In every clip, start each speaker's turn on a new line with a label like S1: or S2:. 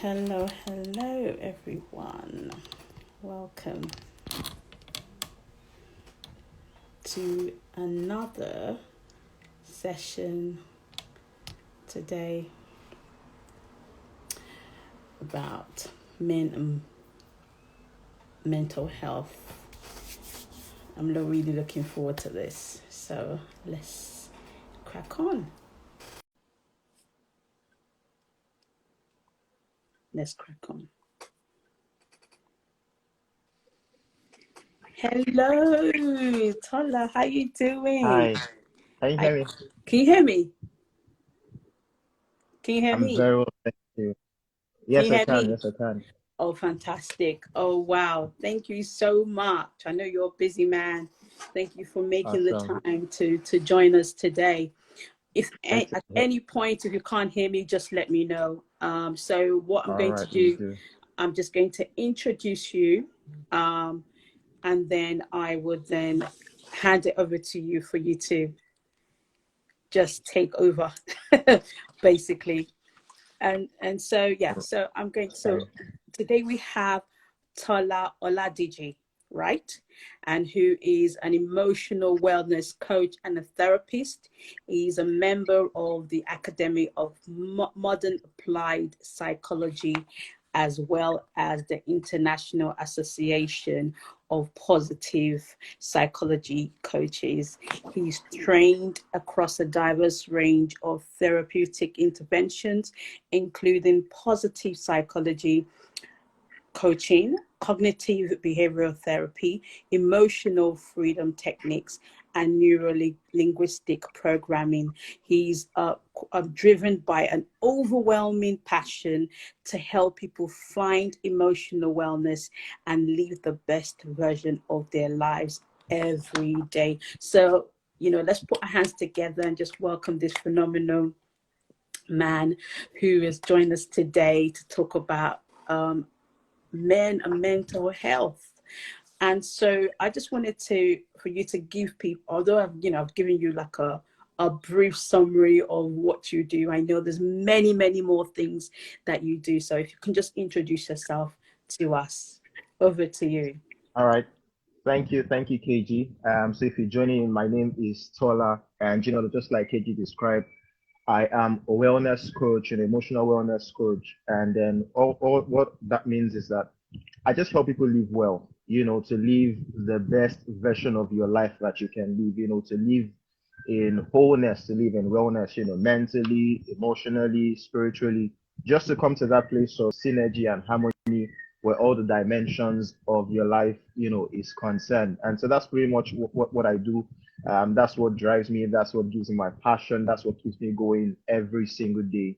S1: Hello, hello, everyone. Welcome to another session today about men and mental health. I'm really looking forward to this. So let's crack on. Hello, Tola. How you doing?
S2: Hi, can you hear me?
S1: Can you hear me? Can you hear
S2: I'm
S1: me?
S2: very well, thank you.
S1: Can you
S2: Yes, I
S1: hear
S2: can.
S1: me?
S2: Yes, I can.
S1: Oh, fantastic. Oh, wow. Thank you so much. I know you're a busy man. Thank you for making the
S2: Awesome.
S1: time to join us today. If
S2: It's
S1: at any point, if you can't hear me, just let me know. So what I'm
S2: all
S1: going to
S2: right. We'll
S1: do,
S2: do.
S1: I'm just going to introduce you, and then I would then hand it over to you for you to just take over, basically. And so yeah, so I'm going
S2: Okay.
S1: so today we have Tola Oladiji, right? And who is an emotional wellness coach and a therapist. He's a member of the Academy of Modern Applied Psychology, as well as the International Association of Positive Psychology Coaches. He's trained across a diverse range of therapeutic interventions, including positive psychology, coaching, cognitive behavioral therapy, emotional freedom techniques, and neuro-linguistic programming. He's driven by an overwhelming passion to help people find emotional wellness and live the best version of their lives every day. So, let's put our hands together and just welcome this phenomenal man who has joined us today to talk about men and mental health. And so I just wanted for you to give people, although I've given you like a brief summary of what you do. I know there's many more things that you do. So if you can just introduce yourself to us. Over to you.
S2: All right. Thank you, KG. So if you're joining in, my name is Tola, and just like KG described, I am a wellness coach, an emotional wellness coach, and then all what that means is that I just help people live well, to live the best version of your life that you can live, to live in wholeness, to live in wellness, mentally, emotionally, spiritually, just to come to that place of synergy and harmony where all the dimensions of your life, is concerned. And so that's pretty much what I do. That's what drives me. That's what gives me my passion. That's what keeps me going every single day,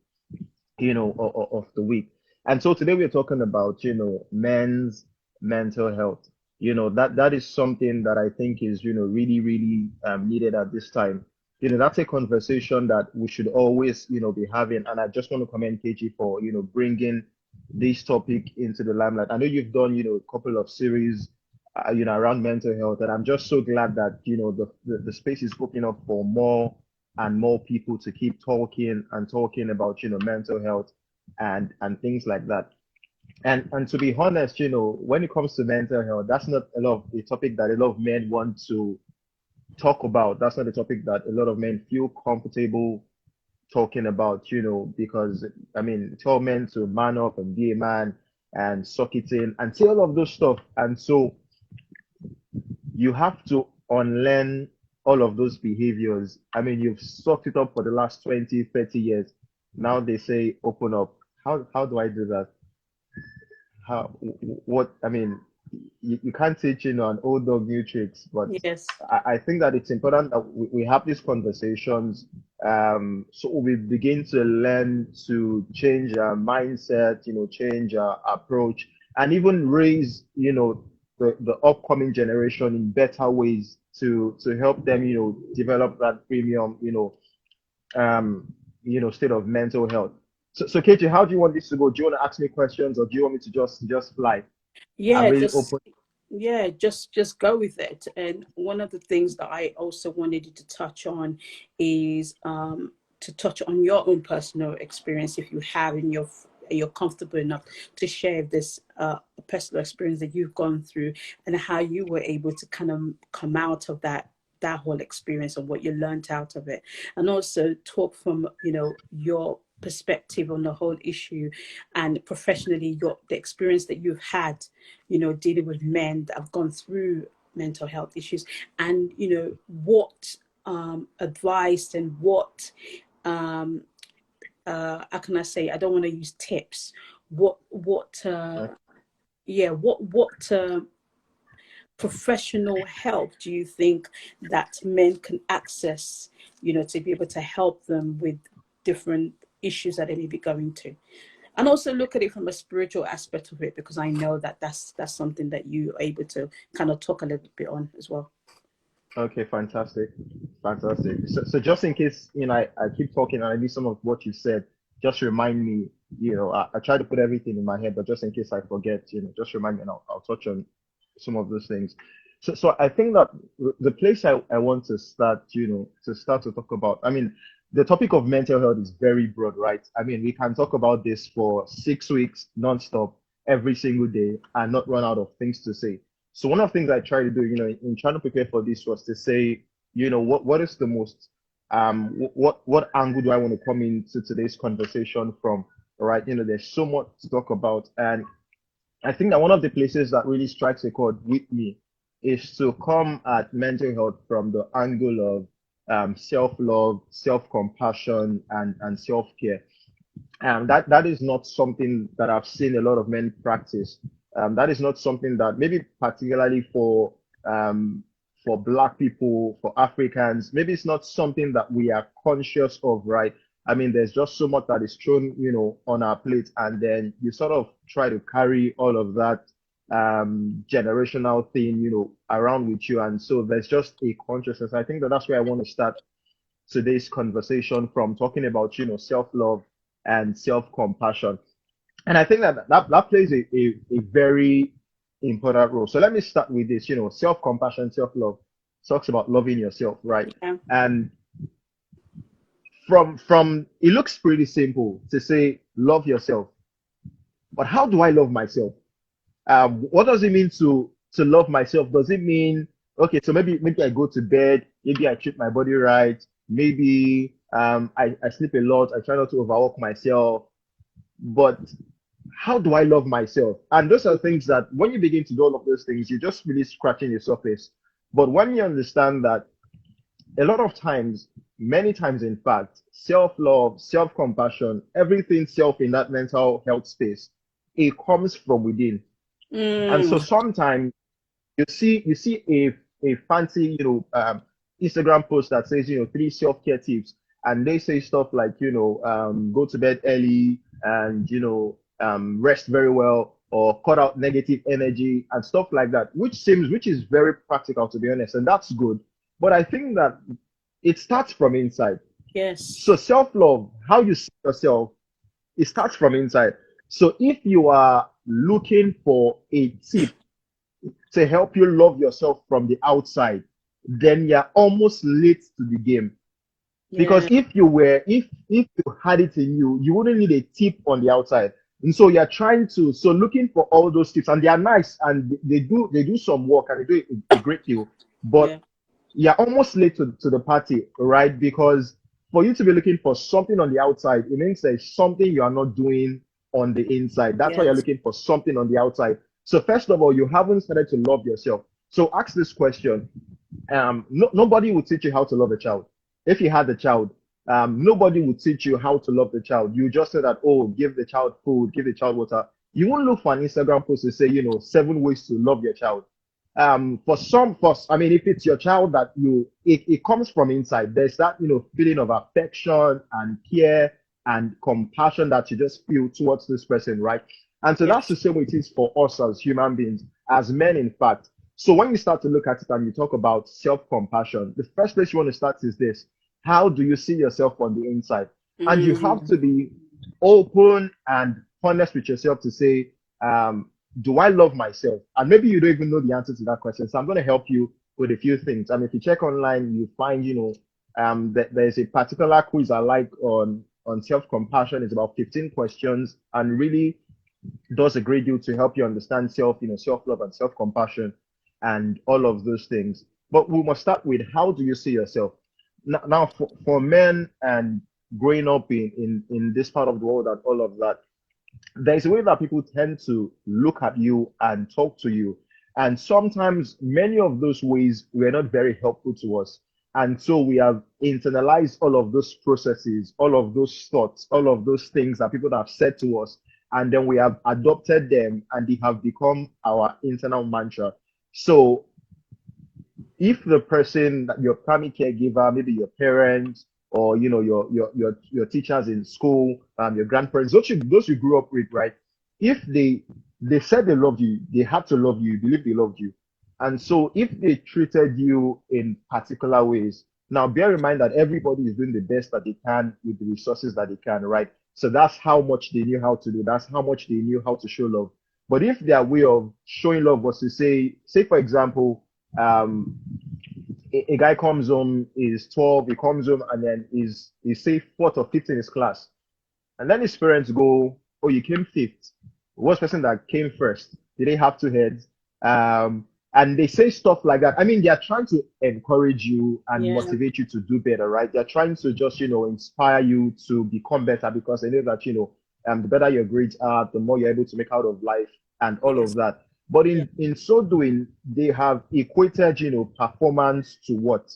S2: of the week. And so today we're talking about, men's mental health. That is something that I think is, really needed at this time. That's a conversation that we should always, be having. And I just want to commend KG for, bringing this topic into the limelight. I know you've done, a couple of series, around mental health, and I'm just so glad that, the space is opening up for more and more people to keep talking and talking about, mental health and things like that. And to be honest, when it comes to mental health, that's not a topic that a lot of men want to talk about. That's not a topic that a lot of men feel comfortable talking about, because I mean, tell men to man up and be a man and suck it in and say all of those stuff. And so you have to unlearn all of those behaviors. I mean, you've sucked it up for the last 20, 30 years. Now they say open up. How do I do that? How, what, I mean, you can't teach, an old dog new tricks, but
S1: Yes.
S2: I think that it's important that we have these conversations, so we begin to learn to change our mindset, change our approach, and even raise, the upcoming generation in better ways to help them, develop that premium, state of mental health. So KJ, how do you want this to go? Do you want to ask me questions, or do you want me to just fly? I'm
S1: Yeah,
S2: really open.
S1: just go with it. And one of the things that I also wanted you to touch on is to touch on your own personal experience, if you have in your you're comfortable enough to share this personal experience that you've gone through and how you were able to kind of come out of that whole experience and what you learned out of it, and also talk from your perspective on the whole issue, and professionally the experience that you've had dealing with men that have gone through mental health issues, and what advice and what how can I say, I don't want to use tips, what yeah what professional help do you think that men can access, to be able to help them with different issues that they may be going to, and also look at it from a spiritual aspect of it, because I know that that's something that you are able to kind of talk a little bit on as well.
S2: Okay, fantastic. Fantastic. So just in case, I keep talking and I miss some of what you said, just remind me, I try to put everything in my head, but just in case I forget, just remind me and I'll touch on some of those things. So I think that the place I want to start, to talk about, I mean, the topic of mental health is very broad, right? I mean, we can talk about this for 6 weeks nonstop every single day and not run out of things to say. So one of the things I try to do, in trying to prepare for this was to say, what is the most, what angle do I want to come into today's conversation from, right? There's so much to talk about. And I think that one of the places that really strikes a chord with me is to come at mental health from the angle of self-love, self-compassion, and self-care. That is not something that I've seen a lot of men practice. That is not something that maybe particularly for Black people, for Africans, maybe it's not something that we are conscious of, right? I mean, there's just so much that is thrown, on our plate, and then you sort of try to carry all of that generational thing, around with you, and so there's just a consciousness. I think that that's where I want to start today's conversation from, talking about, self-love and self-compassion. And I think that plays a very important role. So let me start with this, self-compassion, self-love talks about loving yourself, right?
S1: Yeah.
S2: And from it looks pretty simple to say love yourself, but how do I love myself? What does it mean to love myself? Does it mean, okay, so maybe I go to bed, maybe I treat my body right, maybe I sleep a lot, I try not to overwork myself, but how do I love myself? And those are things that when you begin to do all of those things, you're just really scratching the surface. But when you understand that a lot of times, many times in fact, self-love, self-compassion, everything self in that mental health space, it comes from within. And so sometimes you see a fancy, Instagram post that says, 3 self-care tips, and they say stuff like, go to bed early and, rest very well, or cut out negative energy and stuff like that, which is very practical, to be honest, and that's good. But I think that it starts from inside.
S1: Yes.
S2: So self-love, how you see yourself, it starts from inside. So if you are looking for a tip to help you love yourself from the outside, then you're almost late to the game. Yeah. Because if you had it in you, you wouldn't need a tip on the outside. And so you're looking for all those tips, and they are nice, and they do some work, and they do a great deal, but you're almost late to the party, right? Because for you to be looking for something on the outside, it means there's something you are not doing on the inside. That's why you're looking for something on the outside. So first of all, you haven't started to love yourself. So ask this question. Nobody will teach you how to love a child. If you had a child, nobody would teach you how to love the child. You just say that, oh, give the child food, give the child water. You won't look for an Instagram post to say, 7 ways to love your child. I mean, if it's your child that it comes from inside, there's that, feeling of affection and care and compassion that you just feel towards this person, right? And so that's the same way it is for us as human beings, as men, in fact. So when you start to look at it and you talk about self-compassion, the first place you want to start is this. How do you see yourself on the inside? And you have to be open and honest with yourself to say, do I love myself? And maybe you don't even know the answer to that question. So I'm going to help you with a few things. And if you check online, you find, that there's a particular quiz I like on on self-compassion. It's about 15 questions and really does a great deal to help you understand self-love and self-compassion and all of those things. But we must start with, how do you see yourself? Now, for men and growing up in this part of the world and all of that, there's a way that people tend to look at you and talk to you. And sometimes many of those ways were not very helpful to us. And so we have internalized all of those processes, all of those thoughts, all of those things that people have said to us. And then we have adopted them and they have become our internal mantra. So if the person that your primary caregiver, maybe your parents, or your teachers in school, your grandparents, those you grew up with, right? If they said they loved you, they had to love you, you believe they loved you. And so if they treated you in particular ways, now bear in mind that everybody is doing the best that they can with the resources that they can, right? So that's how much they knew how to do. That's how much they knew how to show love. But if their way of showing love was to say for example, a guy comes home, is 12, he comes home and then is say fourth or fifth in his class. And then his parents go, oh, you came fifth. What's the person that came first? Did they have two heads? And they say stuff like that. I mean, they're trying to encourage you and motivate you to do better, right? They're trying to just, inspire you to become better because they know that, the better your grades are, the more you're able to make out of life and all of that. But in so doing, they have equated, performance to what?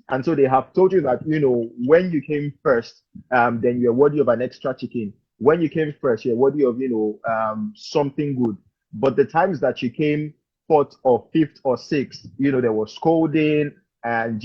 S2: And so they have told you that, when you came first, then you're worthy of an extra chicken. When you came first, you're worthy of, something good. But the times that you came fourth or fifth or sixth, there was scolding and,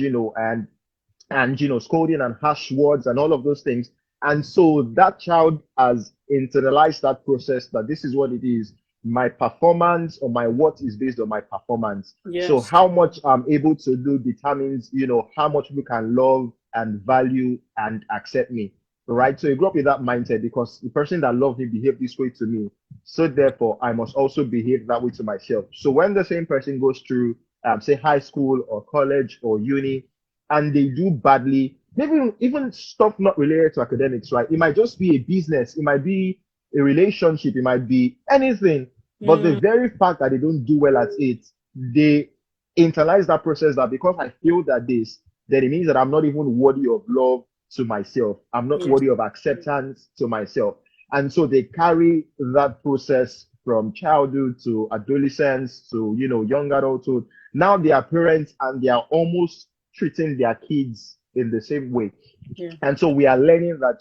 S2: scolding and harsh words and all of those things. And so that child has internalized that process, that this is what it is. My performance or my worth is based on my performance.
S1: Yes.
S2: So how much I'm able to do determines, how much people can love and value and accept me, right? So you grow up with that mindset because the person that loved me behaved this way to me. So therefore, I must also behave that way to myself. So when the same person goes through, say high school or college or uni, and they do badly, maybe even stuff not related to academics, right? It might just be a business. It might be a relationship. It might be anything. But the very fact that they don't do well at it, they internalize that process that because I feel that this, then it means that I'm not even worthy of love to myself. I'm not worthy of acceptance to myself. And so they carry that process from childhood to adolescence to, young adulthood. Now they are parents and they are almost treating their kids in the same way.
S1: Yeah.
S2: And so we are learning that,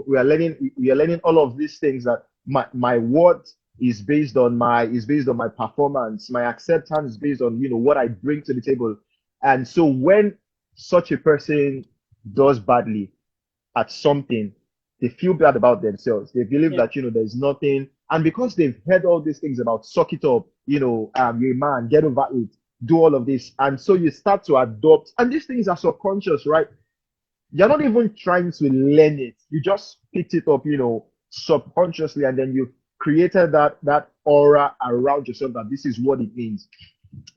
S2: we are learning all of these things, that my worth is based on my performance. My acceptance is based on, what I bring to the table. And so when such a person does badly at something, they feel bad about themselves. They believe that, there's nothing. And because they've heard all these things about suck it up, you're a man, get over it, do all of this. And so you start to adopt, and these things are subconscious, right? You're not even trying to learn it. You just picked it up, subconsciously, and then you created that aura around yourself that this is what it means.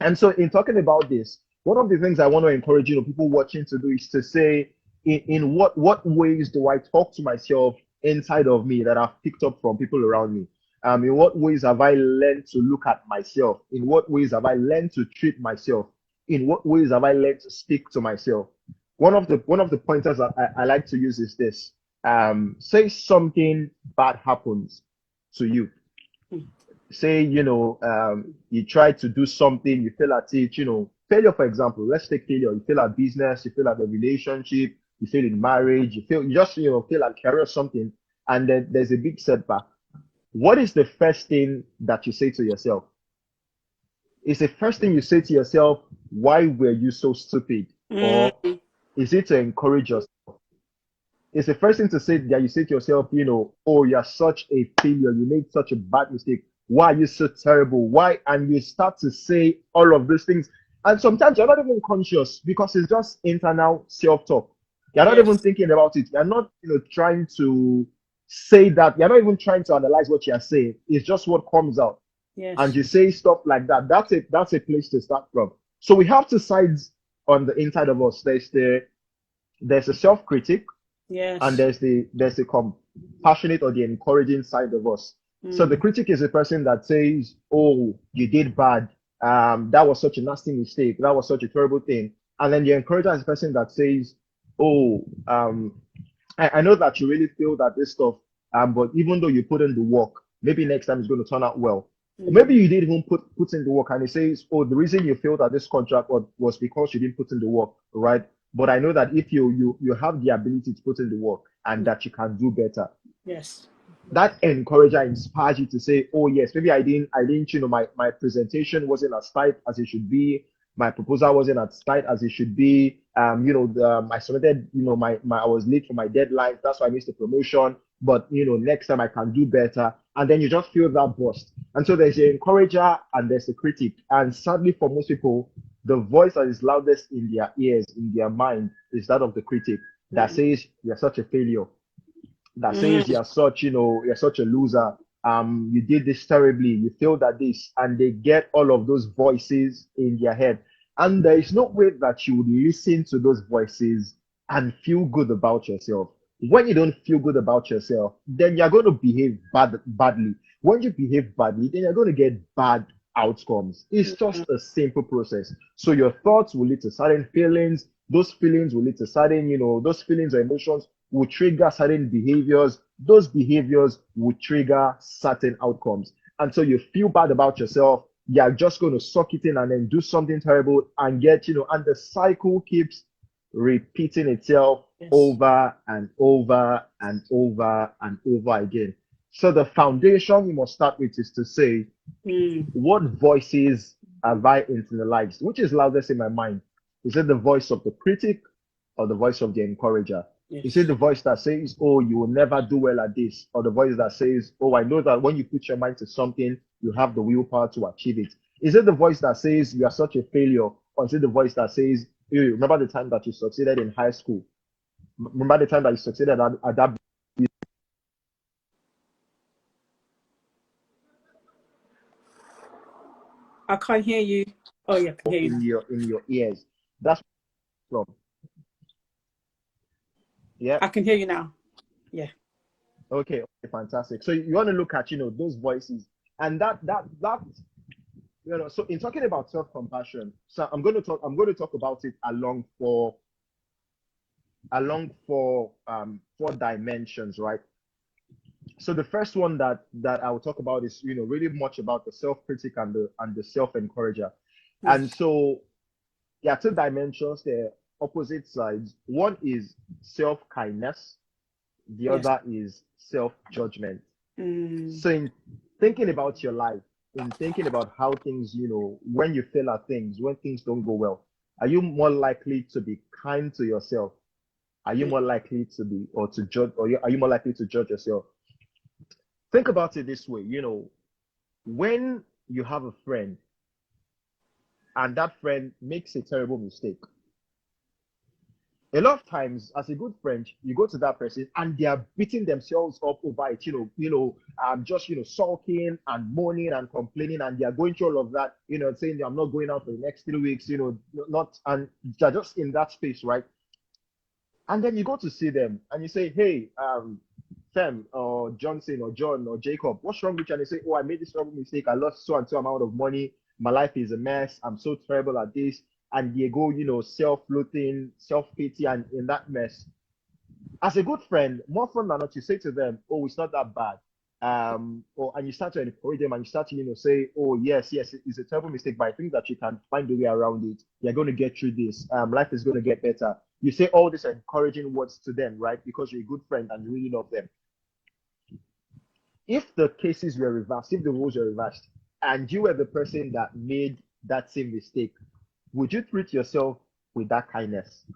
S2: And so in talking about this, one of the things I want to encourage, people watching to do is to say, in what ways do I talk to myself inside of me that I've picked up from people around me? In what ways have I learned to look at myself? In what ways have I learned to treat myself? In what ways have I learned to speak to myself? One of the pointers that I like to use is this. Say something bad happens to you. Say, you try to do something, you fail at it, failure, for example. Let's take failure. You fail at business, you fail at the relationship, you fail in marriage, you just, fail at career or something, and then there's a big setback. What is the first thing that you say to yourself? Is the first thing you say to yourself, why were you so stupid? Or is it to encourage yourself? It's the first thing to say that you say to yourself, oh, you're such a failure. You made such a bad mistake. Why are you so terrible? Why? And you start to say all of those things. And sometimes you're not even conscious because it's just internal self-talk. You're not even thinking about it. You're not, trying to say that. You're not even trying to analyze what you're saying. It's just what comes out.
S1: Yes.
S2: And you say stuff like that. That's a place to start from. So we have two sides on the inside of us. There's a self-critic, and
S1: Yes.
S2: there's the compassionate or the encouraging side of us. So the
S1: Mm.
S2: critic is a person that says, "Oh, you did bad. That was such a nasty mistake. That was such a terrible thing." And then the encourager is a person that says, "Oh, I know that you really feel that this stuff, but even though you put in the work, maybe next time it's going to turn out well. Or maybe
S1: Mm.
S2: you didn't even put in the work, and it says, oh, the reason you failed at this contract was because you didn't put in the work, right? But I know that if you have the ability to put in the work and that you can do better,
S1: Yes.
S2: that encourager inspires you to say, oh yes, maybe I didn't, my presentation wasn't as tight as it should be, my proposal wasn't as tight as it should be. I submitted, I was late for my deadline, that's why I missed the promotion. But next time I can do better. And then you just feel that burst. And so there's the encourager and there's the critic. And sadly for most people, the voice that is loudest in their ears, in their mind, is that of the critic that
S1: Mm.
S2: says you're such a failure, that says
S1: Mm.
S2: you're such a loser. You did this terribly, you failed at this, and they get all of those voices in their head. And there is no way that you would listen to those voices and feel good about yourself. When you don't feel good about yourself, then you're going to behave badly. When you behave badly, then you're going to get bad outcomes. It's just a simple process. So your thoughts will lead to certain feelings. Those feelings will lead to certain, those feelings or emotions will trigger certain behaviors. Those behaviors will trigger certain outcomes. And so you feel bad about yourself. You're just going to suck it in and then do something terrible and get, and the cycle keeps repeating itself
S1: Yes.
S2: over and over and over and over again. So the foundation you must start with is to say,
S1: Mm.
S2: what voices have I internalized? Which is loudest in my mind? Is it the voice of the critic or the voice of the encourager? Is it
S1: Yes.
S2: the voice that says, oh, you will never do well at this? Or the voice that says, oh, I know that when you put your mind to something, you have the willpower to achieve it? Is it the voice that says you are such a failure? Or is it the voice that says, hey, remember the time that you succeeded in high school? Remember the time that you succeeded at that
S1: I can't hear you. Oh, yeah, I can hear you
S2: in
S1: now.
S2: your ears? That's from. Yeah.
S1: I can hear you now. Yeah.
S2: Okay, fantastic. So you want to look at, those voices and that, so in talking about self-compassion, so I'm going to talk about it along four dimensions, right? So the first one that I will talk about is, really much about the self-critic and the self-encourager.
S1: Mm.
S2: And so there are two dimensions, they're opposite sides. One is self-kindness, the
S1: Yes.
S2: other is self-judgment.
S1: Mm.
S2: So in thinking about your life, in thinking about how things, when you fail at things, when things don't go well, are you more likely to be kind to yourself? Are you
S1: Mm.
S2: more likely to be or to judge, or are you more likely to judge yourself? Think about it this way, when you have a friend and that friend makes a terrible mistake, a lot of times as a good friend you go to that person and they are beating themselves up over it, just sulking and moaning and complaining, and they are going through all of that, saying I'm not going out for the next 3 weeks, not, and they're just in that space, right? And then you go to see them and you say, hey, Sam or Johnson or John or Jacob, what's wrong with you? And they say, oh, I made this terrible mistake, I lost so and so amount of money, my life is a mess, I'm so terrible at this. And they go, self-loathing, self-pity, and in that mess. As a good friend, more often than not, you say to them, oh, it's not that bad. And you start to encourage them and you start to, say, oh, yes, it's a terrible mistake, but I think that you can find a way around it. You're going to get through this. Life is going to get better. You say all these encouraging words to them, right? Because you're a good friend and you really love them. If the cases were reversed, if the roles were reversed, and you were the person that made that same mistake, would you treat yourself with that kindness?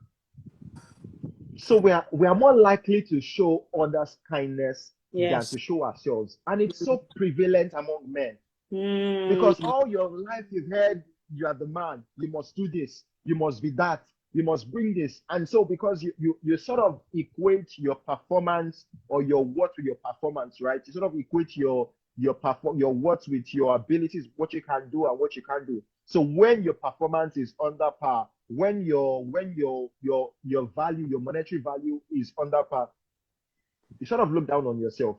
S2: So we are more likely to show others kindness than
S1: Yes.
S2: to show ourselves. And it's so prevalent among men because
S1: Mm.
S2: all your life you've heard you are the man, you must do this, you must be that, you must bring this. And so because you sort of equate your performance or your worth with your performance, right? You sort of equate your worth with your abilities, what you can do and what you can't do. So when your performance is under par, when your value, your monetary value is under par, you sort of look down on yourself.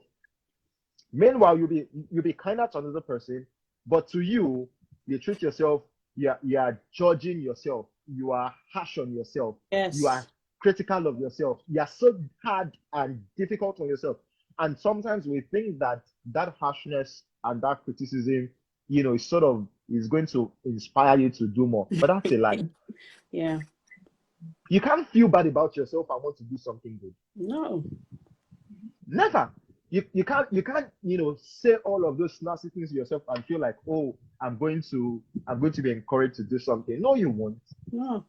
S2: Meanwhile, you'll be kinder to another person, but to you, you treat yourself, you are judging yourself, you are harsh on yourself, you are
S1: Yes.
S2: critical of yourself, you are so hard and difficult on yourself. And sometimes we think that that harshness and that criticism, is sort of is going to inspire you to do more. But that's a lie.
S1: Yeah.
S2: You can't feel bad about yourself and want to do something good.
S1: No.
S2: Never. You can't say all of those nasty things to yourself and feel like, oh, I'm going to be encouraged to do something. No, you won't.
S1: No.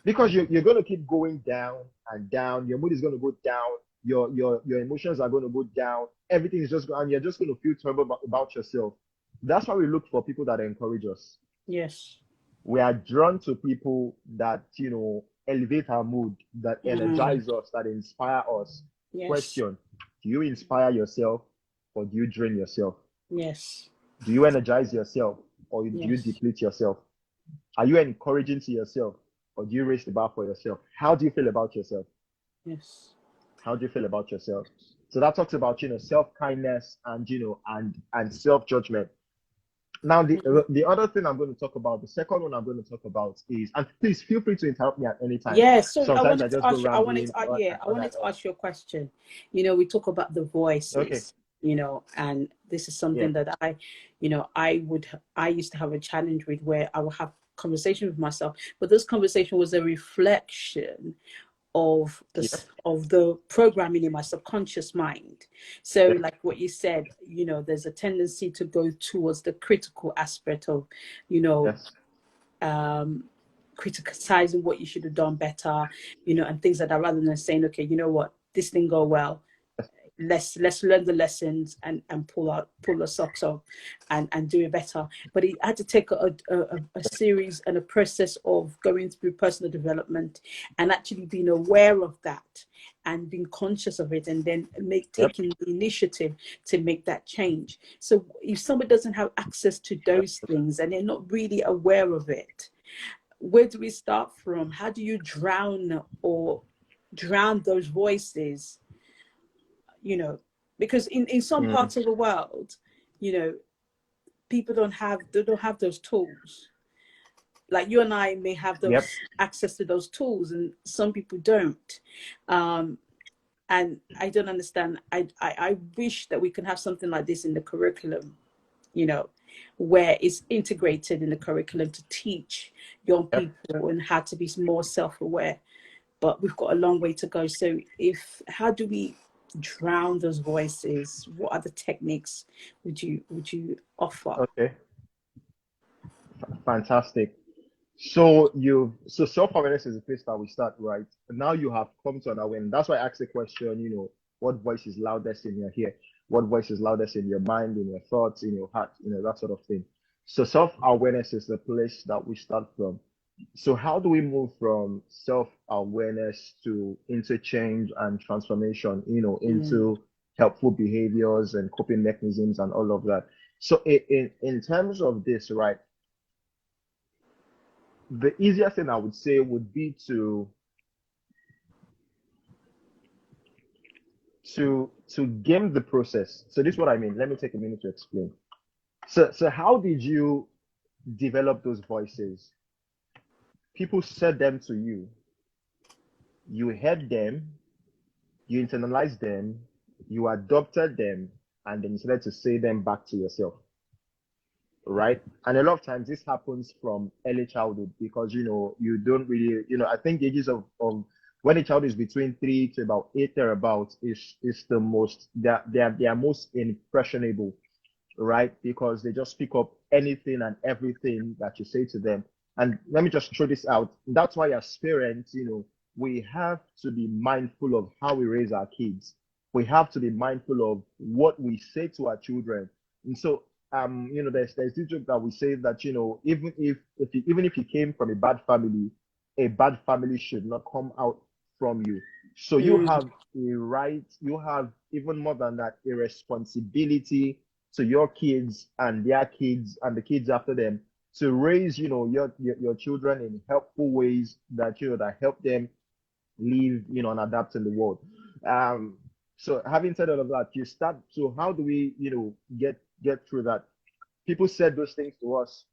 S2: Because you're going to keep going down and down. Your mood is going to go down. Your emotions are going to go down. Everything is just going, and you're just going to feel terrible about yourself. That's why we look for people that encourage us.
S1: Yes.
S2: We are drawn to people that elevate our mood, that
S1: Mm.
S2: energize us, that inspire us.
S1: Yes.
S2: Question: do you inspire yourself, or do you drain yourself?
S1: Yes.
S2: Do you energize yourself, or do you
S1: Yes.
S2: deplete yourself? Are you encouraging to yourself, or do you raise the bar for yourself? How do you feel about yourself?
S1: Yes.
S2: How do you feel about yourself? So that talks about self-kindness and and self-judgment. Now,
S1: Mm.
S2: the other thing I'm going to talk about, the second one I'm going to talk about is, and please feel free to interrupt me at any time.
S1: Yeah, so I
S2: Sometimes I
S1: wanted to
S2: just go
S1: ask you, I wanted
S2: rambling
S1: to,
S2: on
S1: yeah,
S2: and
S1: I
S2: on
S1: wanted
S2: and
S1: to
S2: on.
S1: ask you a question. We talk about the
S2: Okay,
S1: voices, and this is
S2: yeah,
S1: something that I used to have a challenge with, where I would have conversation with myself, but this conversation was a reflection of
S2: yeah,
S1: the programming in my subconscious mind. So,
S2: yeah,
S1: like what you said, there's a tendency to go towards the critical aspect of, you know,
S2: yes,
S1: um, criticizing what you should have done better, and things like that, rather than saying, okay, you know what, this didn't go well.
S2: yes,
S1: Let's learn the lessons and pull the socks off and do it better. But it had to take a series and a process of going through personal development and actually being aware of that and being conscious of it, and then
S2: yep,
S1: taking the initiative to make that change. So if somebody doesn't have access to those things and they're not really aware of it, where do we start from? How do you drown those voices? Because in some
S2: mm,
S1: parts of the world, you know people don't have those tools. Like, you and I may have
S2: yep,
S1: those access to those tools, and some people don't. um and I don't understand. I wish that we can have something like this in the curriculum, you know where it's integrated in the curriculum to teach young
S2: yep.
S1: people and how to be more self-aware. But we've got a long way to go. So, if how do we drown those voices? What other techniques would you offer?
S2: Okay, fantastic. So self-awareness is the place that we start, right? Now you have come to an awareness. That's why I asked the question, what voice is loudest in your ear? What voice is loudest in your mind, in your thoughts, in your heart, that sort of thing. So self-awareness is the place that we start from. So how do we move from self-awareness to interchange and transformation,
S1: Mm,
S2: into helpful behaviors and coping mechanisms and all of that? So in terms of this, right? The easiest thing I would say would be to game the process. So this is what I mean. Let me take a minute to explain. So how did you develop those voices? People said them to you. You heard them, you internalized them, you adopted them, and then you started to say them back to yourself, right? And a lot of times this happens from early childhood because you don't really, I think the ages of when a child is between 3 to about 8 thereabouts is the most they are most impressionable, right? Because they just pick up anything and everything that you say to them. And let me just throw this out. That's why as parents, we have to be mindful of how we raise our kids. We have to be mindful of what we say to our children. And so, there's this joke that we say that, even if you came from a bad family should not come out from you. So you
S1: mm,
S2: have a right, you have even more than that, a responsibility to your kids and their kids and the kids after them to raise, your children in helpful ways that, that help them live, and adapt in the world. Um, so having said all of that, you start, so how do we, get through that? People said those things to us,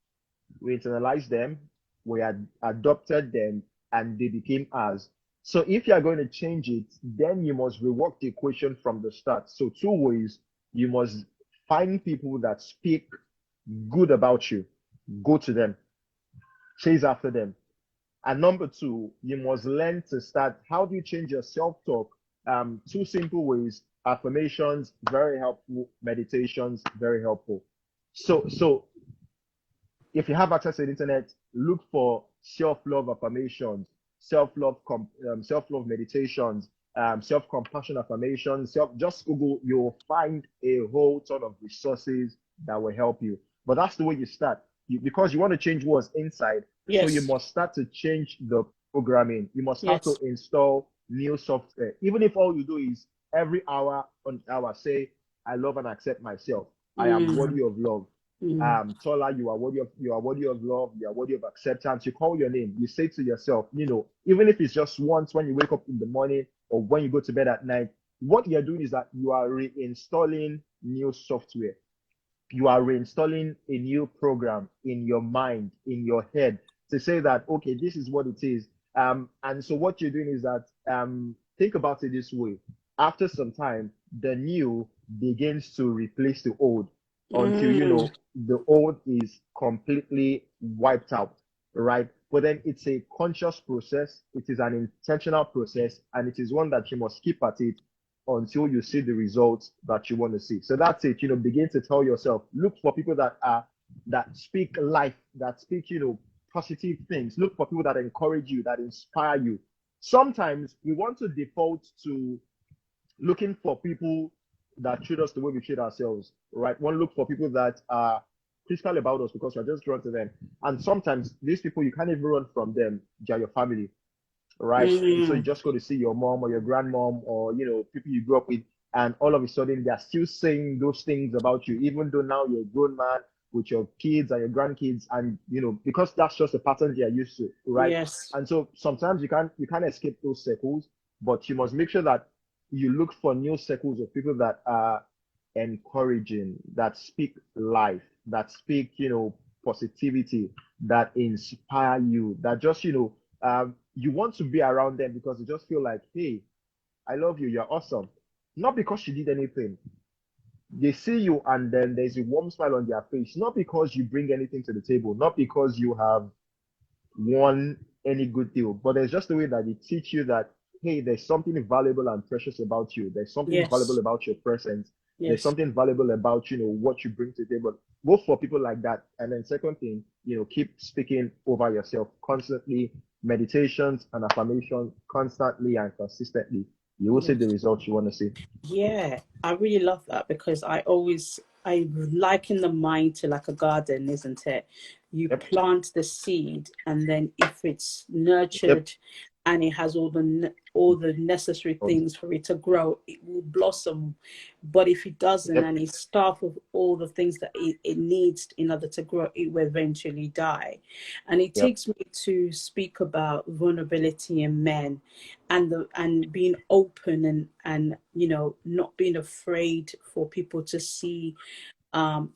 S2: we internalized them, we had adopted them, and they became ours. So if you are going to change it, then you must rework the equation from the start. So two ways: you must find people that speak good about you, go to them, chase after them. And number two, you must learn to start. How do you change your self-talk? Two simple ways: affirmations, very helpful; meditations, very helpful. So if you have access to the internet, look for self-love affirmations, self-love meditations, self-compassion affirmations. Just Google, you'll find a whole ton of resources that will help you. But that's the way you start. Because you want to change what's inside, so you
S1: Yes.
S2: must start to change the programming. You must start to
S1: Yes.
S2: install new software. Even if all you do is every hour on hour say, I love and accept myself. I am
S1: Mm.
S2: worthy of love.
S1: Mm.
S2: Tola, you are worthy of love, you are worthy of acceptance. You call your name, you say to yourself, even if it's just once when you wake up in the morning or when you go to bed at night, what you're doing is that you are reinstalling new software. You are reinstalling a new program in your mind, in your head, to say that, okay, this is what it is. And so what you're doing is that, think about it this way. After some time, the new begins to replace the old until,
S1: Mm.
S2: the old is completely wiped out, right? But then it's a conscious process. It is an intentional process, and it is one that you must keep at it until you see the results that you want to see. So that's it. Begin to tell yourself, look for people that speak life, that speak, positive things. Look for people that encourage you, that inspire you. Sometimes we want to default to looking for people that treat us the way we treat ourselves, right? One look for people that are critical about us because we're just drawn to them. And sometimes these people, you can't even run from them. They're your family, right? So you
S1: Mm.
S2: just go to see your mom or your grandmom or people you grew up with, and all of a sudden they're still saying those things about you, even though now you're a grown man with your kids and your grandkids, and because that's just the pattern they are used to, right?
S1: Yes.
S2: And so sometimes you can't escape those circles, but you must make sure that you look for new circles of people that are encouraging, that speak life, that speak positivity, that inspire you, that just you want to be around them because you just feel like, hey, I love you, you're awesome. Not because you did anything. They see you and then there's a warm smile on their face. Not because you bring anything to the table, not because you have won any good deal, but there's just the way that they teach you that, hey, there's something valuable and precious about you. There's something valuable
S1: Yes.
S2: about your presence. There's
S1: Yes.
S2: something valuable about, what you bring to the table. Go for people like that. And then second thing, keep speaking over yourself constantly, meditations and affirmations constantly and consistently. You will see the
S1: Yes.
S2: results you want to see.
S1: Yeah, I really love that because I liken the mind to like a garden, isn't it? You
S2: Yep.
S1: plant the seed, and then if it's
S2: Yep.
S1: nurtured and it has all the necessary things for it to grow, it will blossom. But if it doesn't
S2: Yep.
S1: and it's starved of all the things that it needs in order to grow, it will eventually die. And it
S2: Yep.
S1: takes me to speak about vulnerability in men and being open and not being afraid for people to see um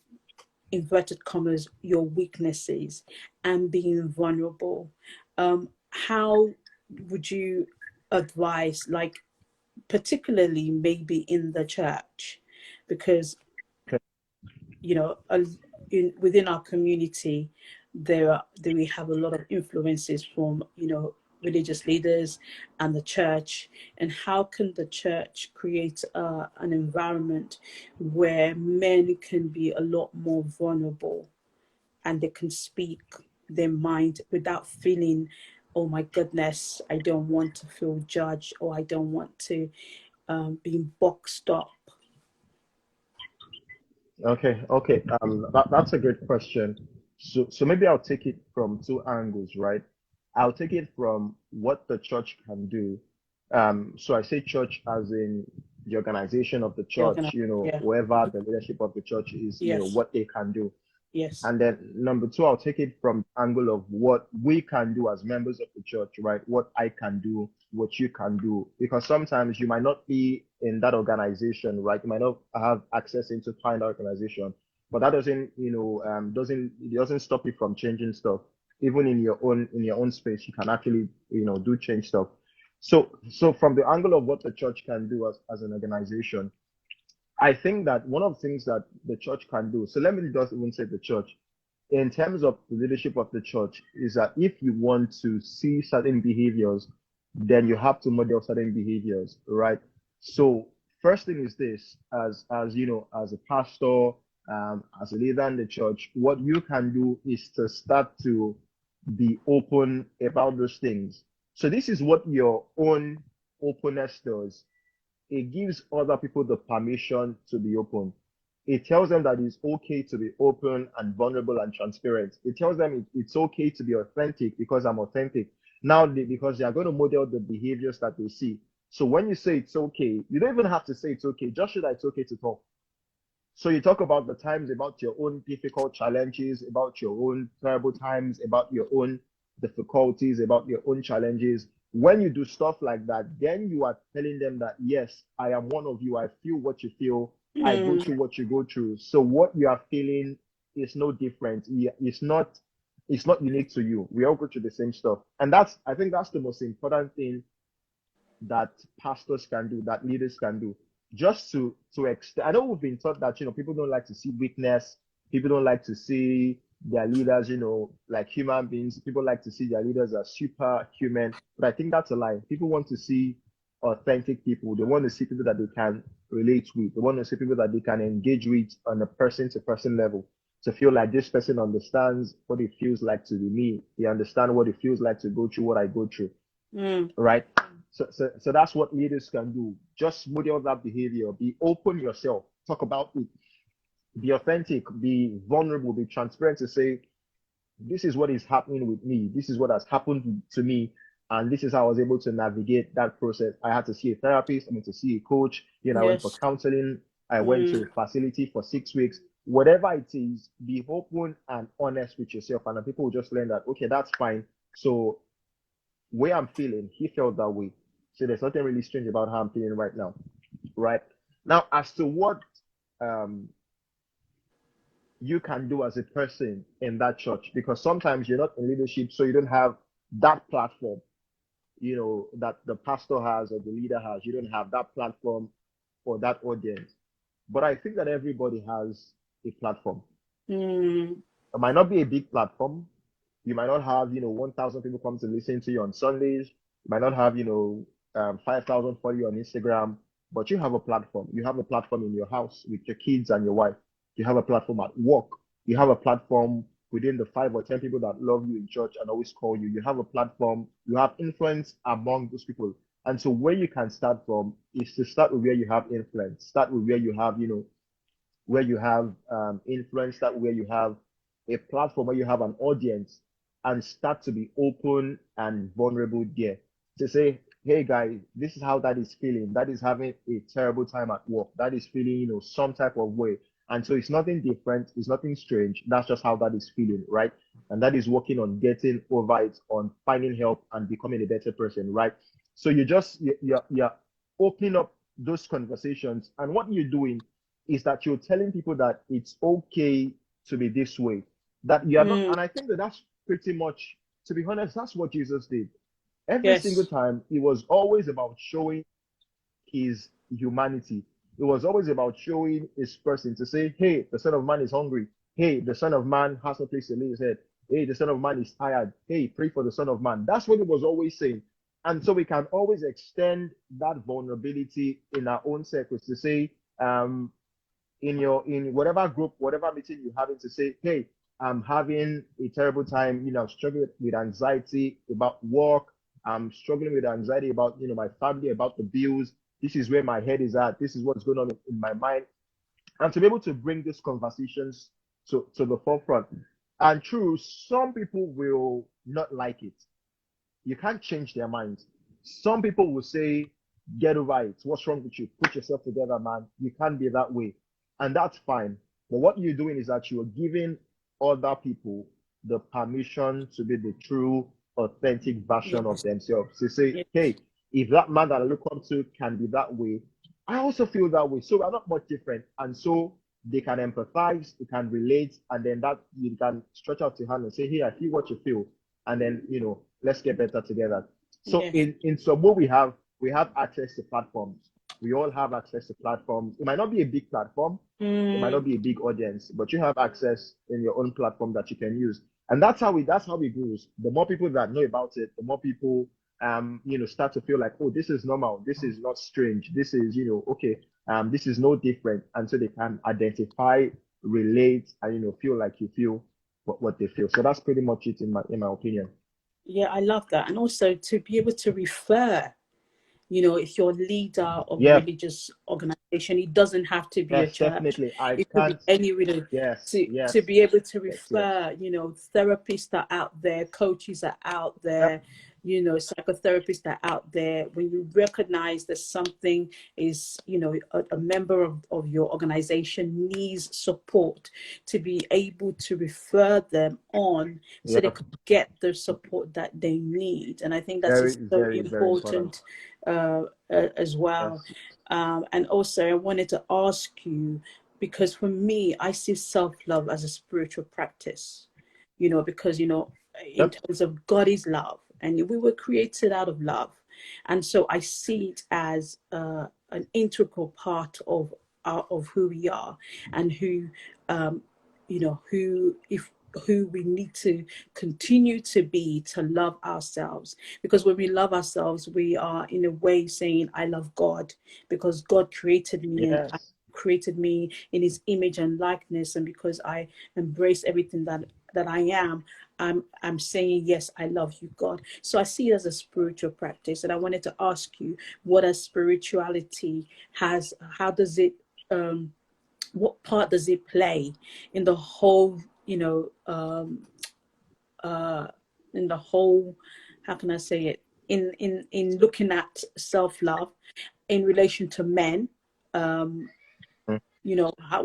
S1: inverted commas your weaknesses and being vulnerable. How would you advise, like, particularly maybe in the church, because
S2: Okay.
S1: you know within our community there we have a lot of influences from religious leaders and the church, and how can the church create an environment where men can be a lot more vulnerable and they can speak their mind without feeling, oh my goodness, I don't want to feel judged, or I don't want to be boxed up.
S2: Okay, okay. That's a great question. So maybe I'll take it from two angles, right? I'll take it from what the church can do. So I say church as in the organization of the
S1: The organi-
S2: church,
S1: yeah.
S2: whoever the leadership of the church is,
S1: Yes.
S2: what they can do.
S1: Yes.
S2: And then number two, I'll take it from the angle of what we can do as members of the church, right? What I can do, what you can do. Because sometimes you might not be in that organization, right? You might not have access into find organization, but that doesn't, it doesn't stop you from changing stuff. Even in your own space, you can actually, do change stuff. So from the angle of what the church can do as an organization, I think that one of the things that the church can do, so let me just even say the church, in terms of the leadership of the church, is that if you want to see certain behaviors, then you have to model certain behaviors, right? So first thing is this, as a pastor, as a leader in the church, what you can do is to start to be open about those things. So this is what your own openness does. It gives other people the permission to be open. It tells them that it's okay to be open and vulnerable and transparent. It tells them it's okay to be authentic because I'm authentic. Now, because they are going to model the behaviors that they see. So when you say it's okay, you don't even have to say it's okay. Just show that it's okay to talk. So you talk about the times, about your own difficult challenges, about your own terrible times, about your own difficulties, about your own challenges. When you do stuff like that, then you are telling them that, yes, I am one of you. I feel what you feel. I go
S1: Mm.
S2: through what you go through. So what you are feeling is no different. It's not unique to you. We all go through the same stuff. And I think that's the most important thing that pastors can do, that leaders can do, just to extend. I know we've been taught that people don't like to see weakness, people don't like to see their leaders, like human beings. People like to see their leaders as superhuman, but I think that's a lie. People want to see authentic people. They want to see people that they can relate with. They want to see people that they can engage with on a person-to-person level. To feel like this person understands what it feels like to be me. They understand what it feels like to go through what I go through,
S1: Mm.
S2: right? So that's what leaders can do. Just model that behavior. Be open yourself. Talk about it. Be authentic. Be vulnerable. Be transparent to say, this is what is happening with me. This is what has happened to me. And this is how I was able to navigate that process. I had to see a therapist. I went to see a coach. I went for
S1: Yes.
S2: counseling. I went to a
S1: Mm.
S2: facility for 6 weeks. Whatever it is, be open and honest with yourself. And then people will just learn that, okay, that's fine. So way I'm feeling, he felt that way. So there's nothing really strange about how I'm feeling right now, right? Now, as to what um, you can do as a person in that church, because sometimes you're not in leadership, so you don't have that platform, that the pastor has or the leader has. You don't have that platform or that audience. But I think that everybody has a platform.
S1: Mm.
S2: It might not be a big platform. You might not have, 1,000 people come to listen to you on Sundays. You might not have, 5,000 follow you on Instagram, but you have a platform. You have a platform in your house with your kids and your wife. You have a platform at work. You have a platform within the 5 or 10 people that love you in church and always call you. You have a platform. You have influence among those people. And so where you can start from is to start with where you have influence. Start with where you have, where you have influence, that where you have a platform, where you have an audience, and start to be open and vulnerable there. To say, hey guys, this is how that is feeling. That is having a terrible time at work. That is feeling, some type of way. And so it's nothing different. It's nothing strange. That's just how that is feeling, right? And that is working on getting over it, on finding help and becoming a better person, right? So you're opening up those conversations. And what you're doing is that you're telling people that it's okay to be this way. That you are not,
S1: Mm.
S2: and I think that that's pretty much, to be honest, that's what Jesus did. Every single
S1: Yes.
S2: time, it was always about showing his humanity. It was always about showing his person to say, hey, the Son of Man is hungry. Hey, the Son of Man has no place to lay his head. Hey, the Son of Man is tired. Hey, pray for the Son of Man. That's what it was always saying. And so we can always extend that vulnerability in our own circles to say, in whatever group, whatever meeting you're having, to say, hey, I'm having a terrible time, I'm struggling with anxiety about work. I'm struggling with anxiety about, my family, about the bills. This is where my head is at. This is what's going on in my mind. And to be able to bring these conversations to the forefront. And true, some people will not like it. You can't change their minds. Some people will say, get over it. What's wrong with you? Put yourself together, man. You can't be that way. And that's fine. But what you're doing is that you're giving other people the permission to be the true, authentic version of
S1: Yes.
S2: themselves. They say,
S1: Yes.
S2: hey, if that man that I look up to can be that way, I also feel that way. So we're not much different. And so they can empathize, they can relate, and then that you can stretch out your hand and say, hey, I feel what you feel. And then, let's get better together. So
S1: Yes.
S2: in some way we have access to platforms. We all have access to platforms. It might not be a big platform, it might not be a big audience, but you have access in your own platform that you can use. And that's how it grows. The more people that know about it, the more people start to feel like, oh, this is normal, this is not strange, this is, okay, this is no different. And so they can identify, relate, and feel like you feel what they feel. So that's pretty much it in my opinion.
S1: Yeah, I love that. And also to be able to refer, if you're a leader of a
S2: Yeah,
S1: religious organization, it doesn't have to be a
S2: yes,
S1: church.
S2: definitely. I
S1: It could be
S2: can't.
S1: any,
S2: Yes,
S1: to
S2: yes,
S1: be able to
S2: yes, yes.
S1: refer, therapists are out there, coaches are out
S2: Yep.
S1: there, psychotherapists are out there. When you recognize that something is, a member of your organization needs support, to be able to refer them on so they
S2: Yep.
S1: could get the support that they need. And I think that
S2: Very,
S1: is so
S2: very, very important.
S1: important as well.
S2: Yes.
S1: And also, I wanted to ask you, because for me, I see self-love as a spiritual practice, because, in
S2: Yep.
S1: terms of God is love, and we were created out of love. And so I see it as an integral part of who we are, and who, who, if who we need to continue to be, to love ourselves. Because when we love ourselves, we are in a way saying, I love God, because God created me, and
S2: Yes.
S1: created me in his image and likeness. And because I embrace everything that I am, I'm saying, yes, I love you, God. So I see it as a spiritual practice. And I wanted to ask you, what a spirituality has, how does it, what part does it play in the whole, uh, in the whole, how can I say it, in looking at self-love in relation to men, um,
S2: Mm.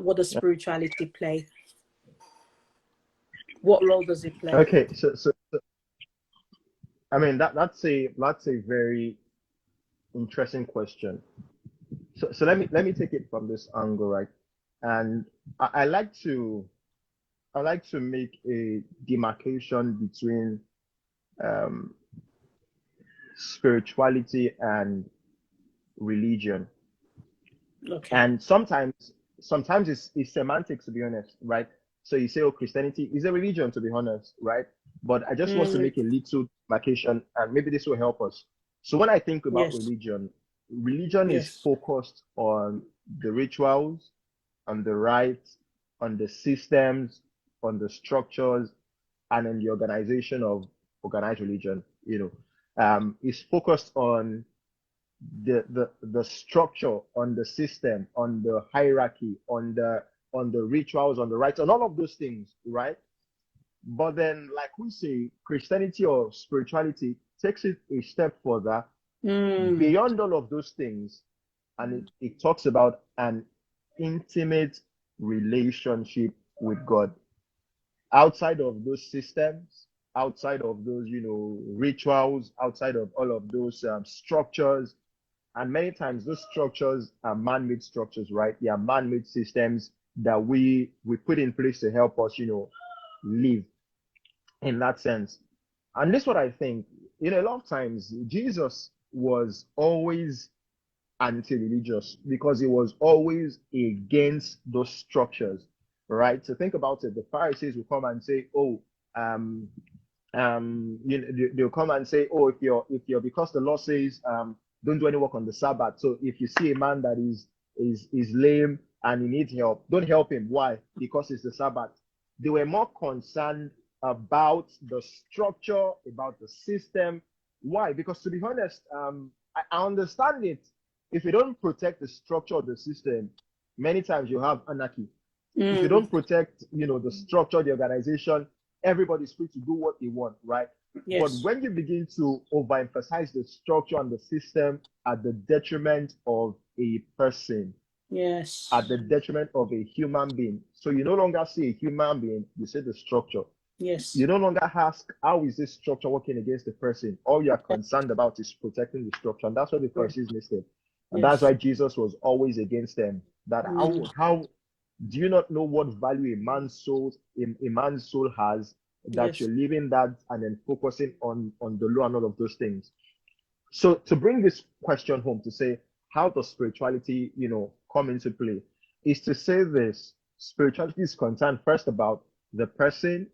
S1: what does
S2: Yep.
S1: spirituality play? What role does it play?
S2: Okay. So I mean that's a very interesting question. So let me take it from this angle, right? And I like to make a demarcation between um, spirituality and religion.
S1: Okay.
S2: And sometimes it's semantics, to be honest, right? So you say, oh, Christianity is a religion, to be honest, right? But I just want to
S1: Mm,
S2: make a little demarcation, and maybe this will help us. So when I think about
S1: yes.
S2: religion is
S1: Yes.
S2: focused on the rituals, on the rites, on the systems, on the structures, and in the organization of organized religion. Is focused on the structure, on the system, on the hierarchy, on the rituals, on the rites, on all of those things, right? But then, like we say, Christianity or spirituality takes it a step further
S1: Mm,
S2: beyond all of those things, and it talks about an intimate relationship with God outside of those systems, outside of those rituals, outside of all of those structures. And many times those structures are man-made structures, right? They are man-made systems that we put in place to help us live in that sense. And this is what I think. A lot of times Jesus was always anti-religious because he was always against those structures, right? So think about it. The Pharisees will come and say, "Oh, um, they'll come and say, oh, if you're because the law says don't do any work on the Sabbath. So if you see a man that is lame and he needs help, don't help him. Why? Because it's the Sabbath. They were more concerned about the structure, about the system. Why? Because to be honest, I understand it. If you don't protect the structure of the system, many times you have anarchy. If you
S1: mm,
S2: don't protect, the structure, the organization, everybody's free to do what they want, right? But
S1: yes.
S2: when you begin to overemphasize the structure and the system at the detriment of a person,
S1: Yes.
S2: at the detriment of a human being. So you no longer see a human being, you see the structure.
S1: Yes.
S2: You no longer ask, how is this structure working against the person? All you are concerned about is protecting the structure. And that's what the Pharisees listed. And that's
S1: Yes.
S2: why Jesus was always against them. That how do you not know what value a man's soul has, that
S1: Yes.
S2: you're leaving that and then focusing on the law and all of those things? So to bring this question home, to say, how does spirituality, come into play, is to say this: spirituality is concerned first about the person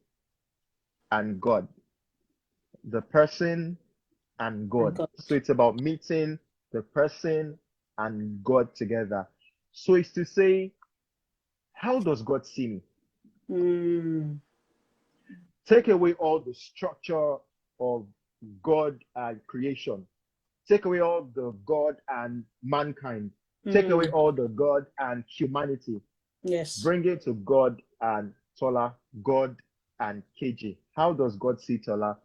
S2: and God. The person and
S1: And
S2: God.
S1: God.
S2: So it's about meeting the person and God together. So it's to say, how does God see me? Take away all the structure of God and creation. Take away all the God and mankind. Take away all the God and humanity.
S1: Yes.
S2: Bring it to God and Tola, God and KG. How does God see Tola?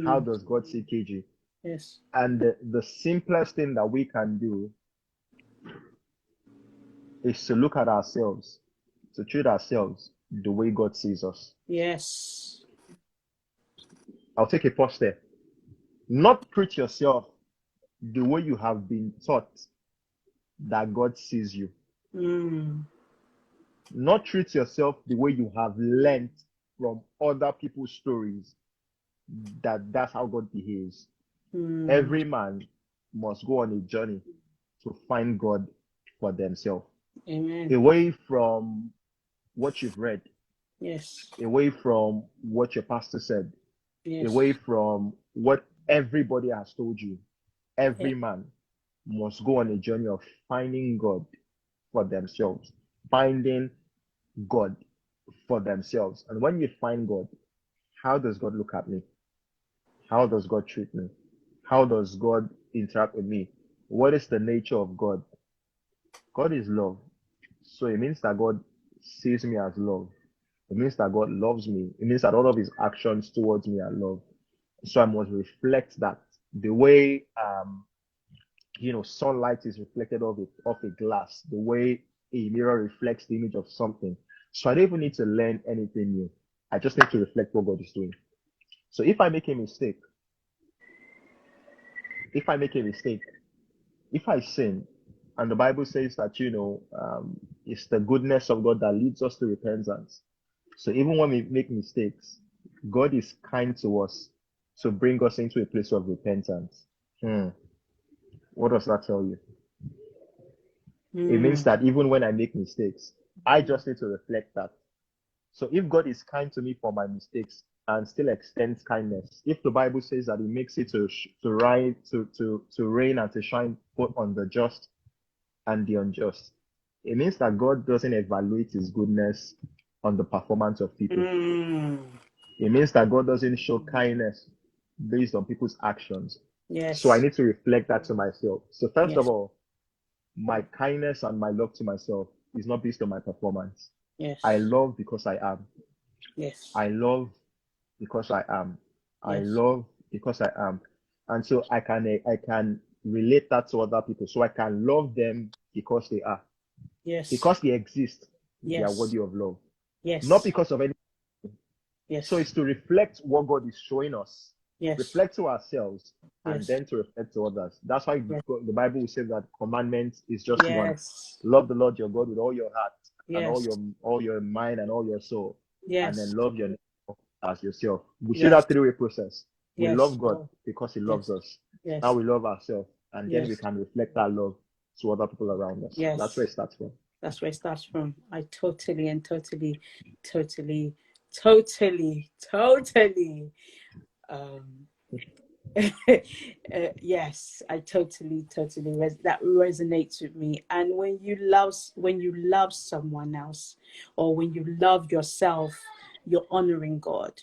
S2: How does God see KG?
S1: Yes.
S2: And the simplest thing that we can do is to look at ourselves, to treat ourselves the way God sees us.
S1: Yes.
S2: I'll take a pause there. Not treat yourself the way you have been taught that God sees you. Not treat yourself the way you have learned from other people's stories that's how God behaves. Every man must go on a journey to find God for themselves.
S1: Amen.
S2: Away from what you've read.
S1: Yes.
S2: Away from what your pastor said.
S1: Yes.
S2: Away from what everybody has told you. Every man must go on a journey of finding God for themselves. Finding God for themselves. And when you find God, how does God look at me? How does God treat me? How does God interact with me? What is the nature of God? God is love. So it means that God sees me as love. It means that God loves me. It means that all of his actions towards me are love. So I must reflect that. The way sunlight is reflected off a glass, the way a mirror reflects the image of something. So I don't even need to learn anything new. I just need to reflect what God is doing. So if I make a mistake, if I sin, and the Bible says that, it's the goodness of God that leads us to repentance. So even when we make mistakes, God is kind to us to bring us into a place of repentance. What does that tell you? It means that even when I make mistakes, I just need to reflect that. So if God is kind to me for my mistakes and still extends kindness, if the Bible says that he makes it to rain and to shine both on the just and the unjust, it means that God doesn't evaluate his goodness on the performance of people. It means that God doesn't show kindness based on people's actions.
S1: Yes.
S2: So I need to reflect that to myself. So first of all, my kindness and my love to myself is not based on my performance.
S1: Yes.
S2: I love because I am.
S1: Yes.
S2: I love because I am. I
S1: Yes.
S2: love because I am. And so I can relate that to other people. So I can love them because they are.
S1: Yes.
S2: Because they exist, they are
S1: Yes.
S2: worthy of love.
S1: Yes.
S2: Not because of any.
S1: Yes.
S2: So it's to reflect what God is showing us.
S1: Yes.
S2: Reflect to ourselves and
S1: Yes.
S2: then to reflect to others. That's why
S1: Yes.
S2: the Bible will say that commandment is just one.
S1: Yes.
S2: Love the Lord your God with all your heart and
S1: Yes.
S2: all your mind and all your soul.
S1: Yes.
S2: And then love your neighbor as yourself. We see
S1: Yes.
S2: that three-way process. We
S1: Yes.
S2: love God because he loves
S1: Yes.
S2: us.
S1: Yes.
S2: Now we love ourselves, and then we
S1: Yes.
S2: can reflect that love to other people around us.
S1: Yes.
S2: That's where it starts from.
S1: That's where it starts from. I totally yes, I totally that resonates with me. And when you love someone else, or when you love yourself, you're honoring God.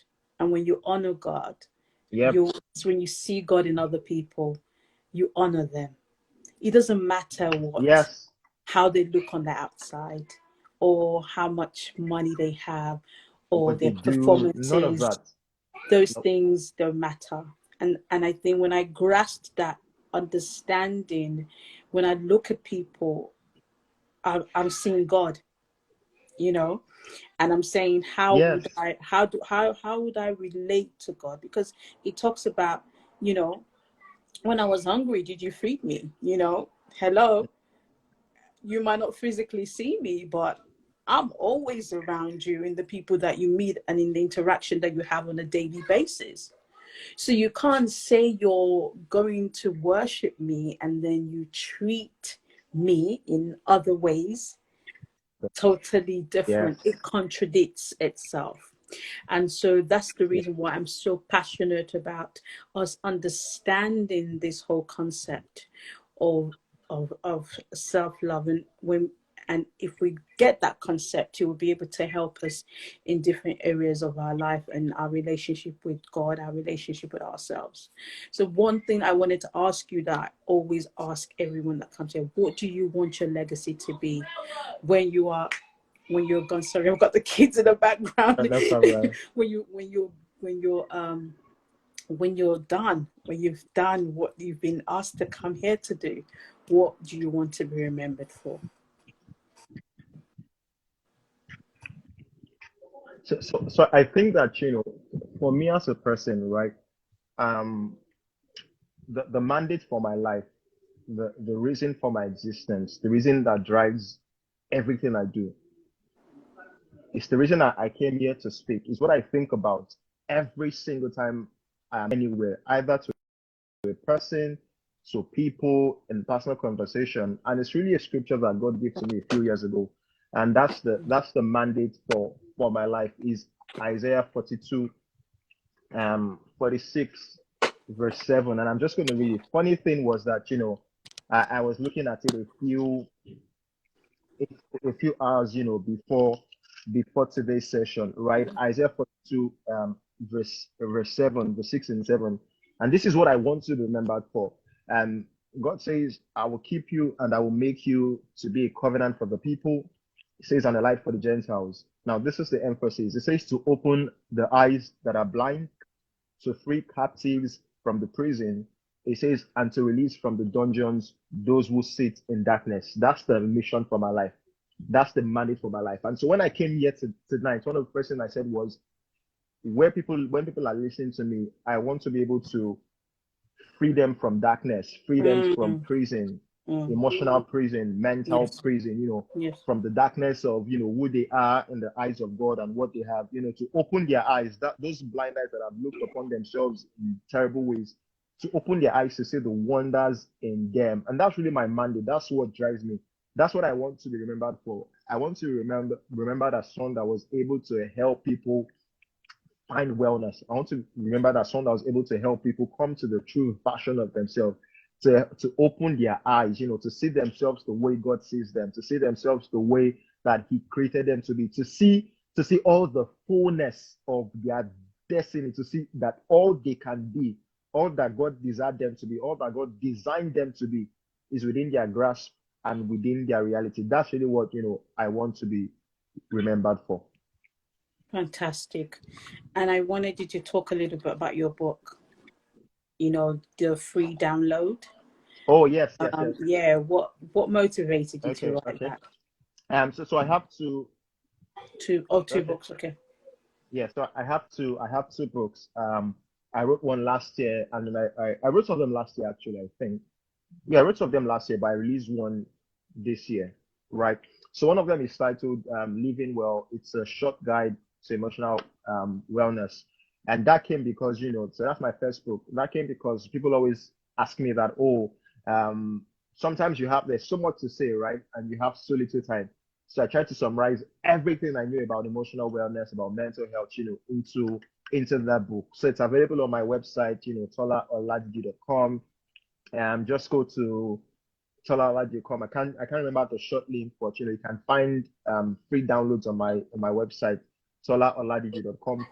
S1: And when you honor God,
S2: Yep.
S1: when you see God in other people, you honor them. It doesn't matter
S2: Yes.
S1: how they look on the outside, or how much money they have, or
S2: What they
S1: their
S2: do, none of
S1: performances.
S2: that.
S1: Those
S2: Nope.
S1: things don't matter. And I think when I grasped that understanding, when I look at people, I'm seeing God, you know, and I'm saying, how would
S2: Yes.
S1: I, how would I relate to God? Because he talks about, you know, when I was hungry, did you feed me? You know, hello, you might not physically see me, but I'm always around you in the people that you meet and in the interaction that you have on a daily basis. So you can't say you're going to worship me and then you treat me in other ways totally different.
S2: Yes.
S1: It contradicts itself. And so that's the reason why I'm so passionate about us understanding this whole concept of of self-love. And if we get that concept, it will be able to help us in different areas of our life and our relationship with God, our relationship with ourselves. So one thing I wanted to ask you that I always ask everyone that comes here: what do you want your legacy to be when you are, when you're gone? Sorry, I've got the kids in the background.
S2: No problem.
S1: When when you're done, when you've done what you've been asked to come here to do, what do you want to be remembered for?
S2: So I think that, for me as a person, right, um, the mandate for my life, the reason for my existence, the reason that drives everything I do, it's the reason I came here to speak. Is what I think about every single time I am anywhere, either to a person, to people, in personal conversation. And it's really a scripture that God gave to me a few years ago. And that's the mandate for my life, is Isaiah 42, 46, verse 7. And I'm just going to read it. Funny thing was that, I was looking at it a few hours, before today's session, right? Isaiah 42, verse 7, verse 6 and 7. And this is what I want to be remembered for. And God says, I will keep you and I will make you to be a covenant for the people. It says, and a light for the Gentiles. Now, this is the emphasis. It says to open the eyes that are blind, to free captives from the prison. It says, and to release from the dungeons those who sit in darkness. That's the mission for my life. That's the mandate for my life. And so when I came here tonight, one of the first things I said was, when people are listening to me, I want to be able to free them from darkness, free them from
S1: Mm,
S2: prison,
S1: mm.
S2: emotional prison, mental
S1: Yes,
S2: prison,
S1: yes.
S2: from the darkness of, who they are in the eyes of God and what they have, to open their eyes, that those blind eyes that have looked upon themselves in terrible ways, to open their eyes to see the wonders in them. And that's really my mandate. That's what drives me. That's what I want to be remembered for. I want to remember that son that was able to help people find wellness. I want to remember that son that was able to help people come to the true version of themselves, to open their eyes, to see themselves the way God sees them, to see themselves the way that He created them to be, to see all the fullness of their destiny, to see that all they can be, all that God desired them to be, all that God designed them to be, is within their grasp and within their reality. That's really what I want to be remembered for.
S1: Fantastic. And I wanted you to talk a little bit about your book, the free download.
S2: Oh, yes, yes, yes.
S1: Yeah, what motivated you to
S2: Okay,
S1: write
S2: okay.
S1: that?
S2: So I have two.
S1: Two
S2: Okay.
S1: books, okay.
S2: Yeah, so I have two books. I wrote one last year, and then I wrote some of them last year, actually, I think. Yeah, I wrote some of them last year, but I released one this year, right? So one of them is titled Living Well. It's a short guide to emotional wellness. And that came because, so that's my first book. That came because people always ask me that, oh, sometimes there's so much to say, right? And you have so little time. So I tried to summarize everything I knew about emotional wellness, about mental health, into that book. So it's available on my website, tolaoladiji.com. Just go to tolaoladiji.com. I can't remember the short link, but you can find free downloads on my website, tolaoladiji.com/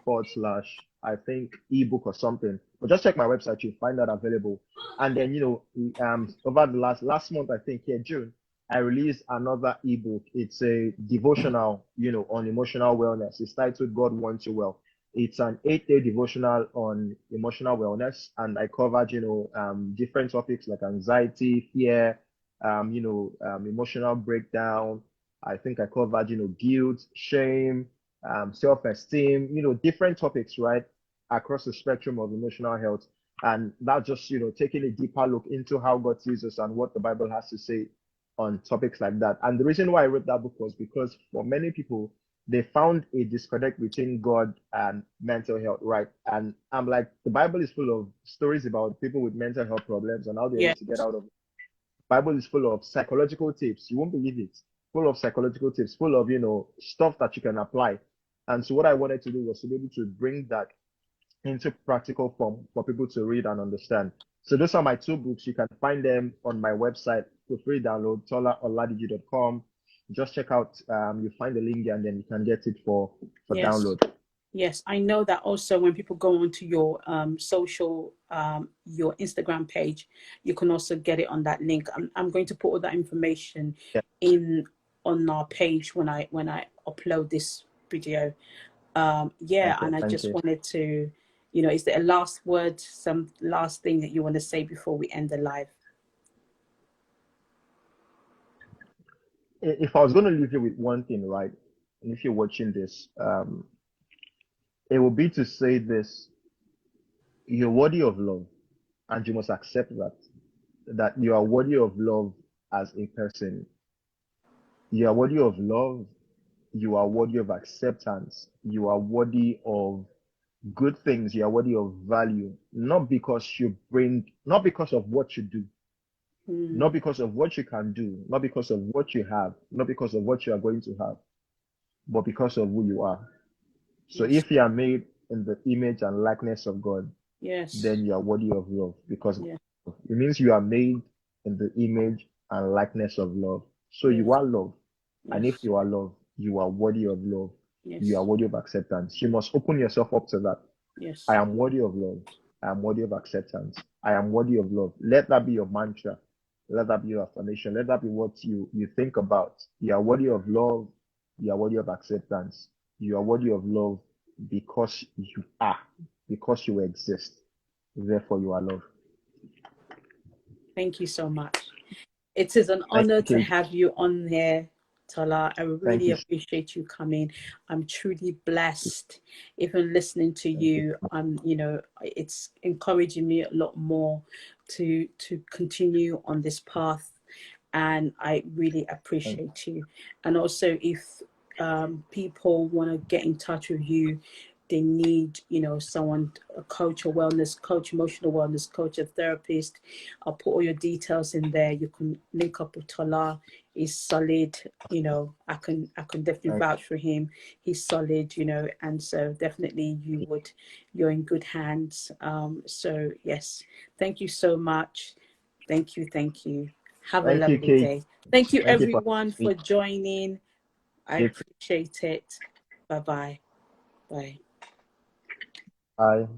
S2: I think ebook or something. But just check my website, you'll find that available. And then over the last month, I think, here, June, I released another ebook. It's a devotional, on emotional wellness. It's titled God Wants You Well. It's an 8-day devotional on emotional wellness, and I covered, different topics like anxiety, fear, emotional breakdown. I think I covered, guilt, shame, self-esteem, different topics, right, across the spectrum of emotional health. And that's just, taking a deeper look into how God sees us and what the Bible has to say on topics like that. And the reason why I wrote that book was because for many people, they found a disconnect between God and mental health, right? And I'm like, the Bible is full of stories about people with mental health problems and how they're able
S1: Yeah.
S2: to get out of it. Bible is full of psychological tips. You won't believe it. Full of psychological tips, full of, stuff that you can apply. And so what I wanted to do was to be able to bring that into practical form for people to read and understand. So those are my two books. You can find them on my website for free download, tolaoladiji.com. Just check out, you find the link and then you can get it for
S1: Yes.
S2: download.
S1: Yes, I know that also when people go onto your your Instagram page, you can also get it on that link. I'm going to put all that information
S2: Yeah.
S1: in on our page when I upload this video. Yeah,
S2: Okay,
S1: and I
S2: thank
S1: just
S2: you.
S1: wanted to, is there a last word, some last thing that you want to say before we end the live?
S2: If I was going to leave you with one thing, right, and if you're watching this, it will be to say this: you're worthy of love, and you must accept that you are worthy of love as a person. You are worthy of love. You are worthy of acceptance. You are worthy of good things. You are worthy of value, not because of what you do, not because of what you can do, not because of what you have, not because of what you are going to have, but because of who you are. So
S1: Yes.
S2: if you are made in the image and likeness of God,
S1: Yes.
S2: then you are worthy of love because
S1: Yeah.
S2: it means you are made in the image and likeness of love. So
S1: Yes.
S2: you are love. And if
S1: Yes.
S2: you are love, you are worthy of love. You are
S1: Yes.
S2: worthy of acceptance. You must open yourself up to that. I
S1: Yes.
S2: am worthy of love. I am worthy of acceptance. I am worthy of love. Let that be your mantra. Let that be your affirmation. Let that be what you think about. You are worthy of love. You are worthy of acceptance. You are worthy of love because you are, because you exist. Therefore, you are loved.
S1: Thank you so much. It is an
S2: Thank
S1: honor
S2: you,
S1: to
S2: Kate.
S1: have you on here, Tola. I
S2: Thank
S1: really
S2: you.
S1: appreciate you coming. I'm truly blessed. Even listening to
S2: Thank you.
S1: you, it's encouraging me a lot more to continue on this path, and I really
S2: Thank
S1: appreciate you. And also, if people want to get in touch with you, they need, someone, a coach, a wellness coach, emotional wellness coach, a therapist. I'll put all your details in there. You can link up with Tola. He's solid. I can definitely
S2: thank
S1: vouch for him. He's solid. And so definitely you're in good hands. So yes, thank you so much. Thank you. Thank you. Have a
S2: thank you,
S1: lovely
S2: Kate.
S1: day. Thank you
S2: Thank you for
S1: everyone
S2: having
S1: for joining. I
S2: me.
S1: appreciate it. Bye-bye. Bye.
S2: Bye.